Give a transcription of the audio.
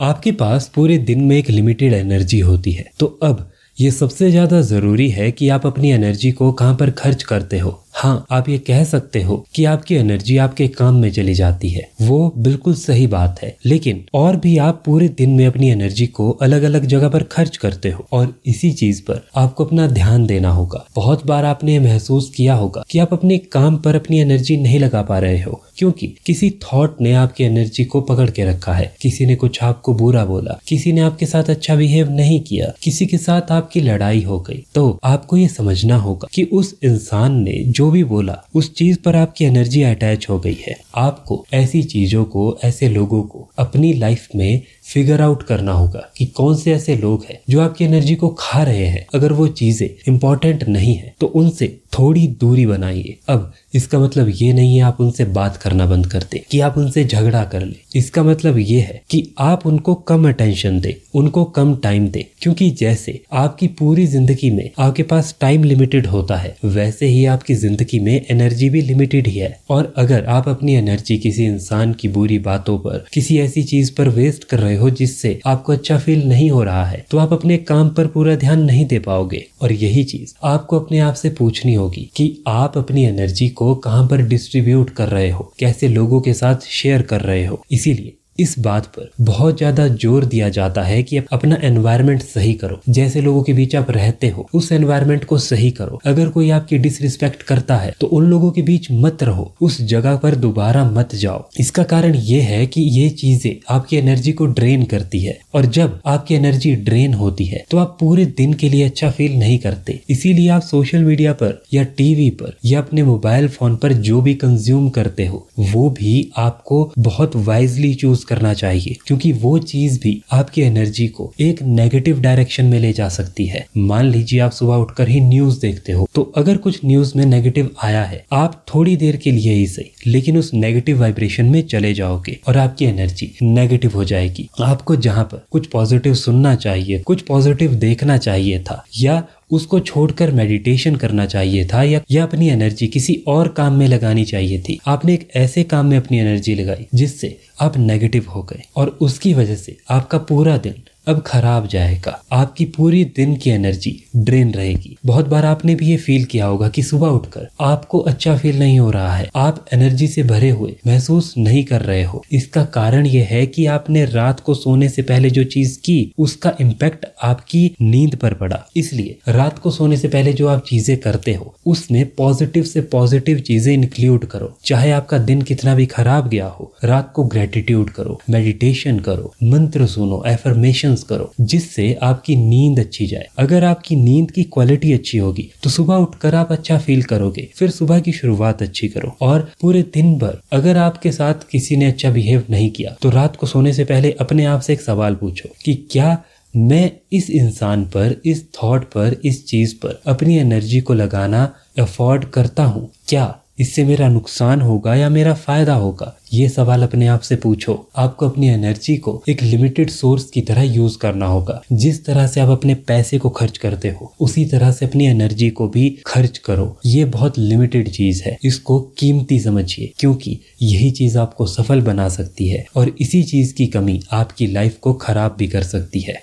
आपके पास पूरे दिन में एक लिमिटेड एनर्जी होती है, तो अब ये सबसे ज्यादा जरूरी है कि आप अपनी एनर्जी को कहाँ पर खर्च करते हो। हाँ, आप ये कह सकते हो कि आपकी एनर्जी आपके काम में चली जाती है, वो बिल्कुल सही बात है, लेकिन और भी आप पूरे दिन में अपनी एनर्जी को अलग अलग जगह पर खर्च करते हो और इसी चीज पर आपको अपना ध्यान देना होगा। बहुत बार आपने ये महसूस किया होगा कि आप अपने काम पर अपनी एनर्जी नहीं लगा पा रहे हो क्योंकि किसी थॉट ने आपकी एनर्जी को पकड़ के रखा है। किसी ने कुछ आपको बुरा बोला, किसी ने आपके साथ अच्छा बिहेव नहीं किया, किसी के साथ आपकी लड़ाई हो गई। तो आपको ये समझना होगा कि उस इंसान ने जो भी बोला उस चीज पर आपकी एनर्जी अटैच हो गई है। आपको ऐसी चीजों को, ऐसे लोगों को अपनी लाइफ में फिगर आउट करना होगा कि कौन से ऐसे लोग हैं जो आपकी एनर्जी को खा रहे हैं। अगर वो चीजें इंपॉर्टेंट नहीं है तो उनसे थोड़ी दूरी बनाइए। अब इसका मतलब ये नहीं है आप उनसे बात करना बंद कर दे, कि आप उनसे झगड़ा कर ले। इसका मतलब ये है कि आप उनको कम अटेंशन दे, उनको कम टाइम दे, क्योंकि जैसे आपकी पूरी जिंदगी में आपके पास टाइम लिमिटेड होता है, वैसे ही आपकी जिंदगी में एनर्जी भी लिमिटेड ही है। और अगर आप अपनी एनर्जी किसी इंसान की बुरी बातों पर, किसी ऐसी चीज पर वेस्ट कर रहे हो जिससे आपको अच्छा फील नहीं हो रहा है, तो आप अपने काम पर पूरा ध्यान नहीं दे पाओगे। और यही चीज आपको अपने आप से पूछनी होगी कि आप अपनी एनर्जी को कहां पर डिस्ट्रीब्यूट कर रहे हो, कैसे लोगों के साथ शेयर कर रहे हो। इसीलिए इस बात पर बहुत ज्यादा जोर दिया जाता है कि अपना एनवायरनमेंट सही करो। जैसे लोगों के बीच आप रहते हो उस एनवायरनमेंट को सही करो। अगर कोई आपकी डिसरिस्पेक्ट करता है तो उन लोगों के बीच मत रहो, उस जगह पर दोबारा मत जाओ। इसका कारण ये है कि ये चीजें आपकी एनर्जी को ड्रेन करती है, और जब आपकी एनर्जी ड्रेन होती है तो आप पूरे दिन के लिए अच्छा फील नहीं करते। इसीलिए आप सोशल मीडिया पर या टीवी पर या अपने मोबाइल फोन पर जो भी कंज्यूम करते हो वो भी आपको बहुत वाइजली चूज करना चाहिए, क्योंकि वो चीज भी आपकी एनर्जी को एक नेगेटिव डायरेक्शन में ले जा सकती है। मान लीजिए आप सुबह उठकर ही न्यूज देखते हो, तो अगर कुछ न्यूज में नेगेटिव आया है, आप थोड़ी देर के लिए ही सही लेकिन उस नेगेटिव वाइब्रेशन में चले जाओगे और आपकी एनर्जी नेगेटिव हो जाएगी। आपको जहां पर कुछ पॉजिटिव सुनना चाहिए, कुछ पॉजिटिव देखना चाहिए था, या उसको छोड़कर मेडिटेशन करना चाहिए था, या अपनी एनर्जी किसी और काम में लगानी चाहिए थी, आपने एक ऐसे काम में अपनी एनर्जी लगाई जिससे आप नेगेटिव हो गए और उसकी वजह से आपका पूरा दिन अब खराब जाएगा। आपकी पूरी दिन की एनर्जी ड्रेन रहेगी। बहुत बार आपने भी ये फील किया होगा कि सुबह उठकर आपको अच्छा फील नहीं हो रहा है, आप एनर्जी से भरे हुए महसूस नहीं कर रहे हो। इसका कारण ये है कि आपने रात को सोने से पहले जो चीज की उसका इम्पैक्ट आपकी नींद पर पड़ा। इसलिए रात को सोने से पहले जो आप चीजें करते हो उसमें पॉजिटिव से पॉजिटिव चीजें इंक्लूड करो। चाहे आपका दिन कितना भी खराब गया हो, रात को ग्रेटिट्यूड करो, मेडिटेशन करो, मंत्र सुनो, एफर्मेशन करो, जिससे आपकी नींद अच्छी जाए। अगर आपकी नींद की क्वालिटी अच्छी होगी तो सुबह उठकर आप अच्छा फील करोगे। फिर सुबह की शुरुआत अच्छी करो, और पूरे दिन भर अगर आपके साथ किसी ने अच्छा बिहेव नहीं किया तो रात को सोने से पहले अपने आप से एक सवाल पूछो कि क्या मैं इस इंसान पर, इस थॉट पर, इस चीज पर अपनी एनर्जी को लगाना अफोर्ड करता हूँ? क्या इससे मेरा नुकसान होगा या मेरा फायदा होगा? ये सवाल अपने आप से पूछो। आपको अपनी एनर्जी को एक लिमिटेड सोर्स की तरह यूज करना होगा। जिस तरह से आप अपने पैसे को खर्च करते हो उसी तरह से अपनी एनर्जी को भी खर्च करो। ये बहुत लिमिटेड चीज है, इसको कीमती समझिए, क्योंकि यही चीज आपको सफल बना सकती है और इसी चीज की कमी आपकी लाइफ को खराब भी कर सकती है।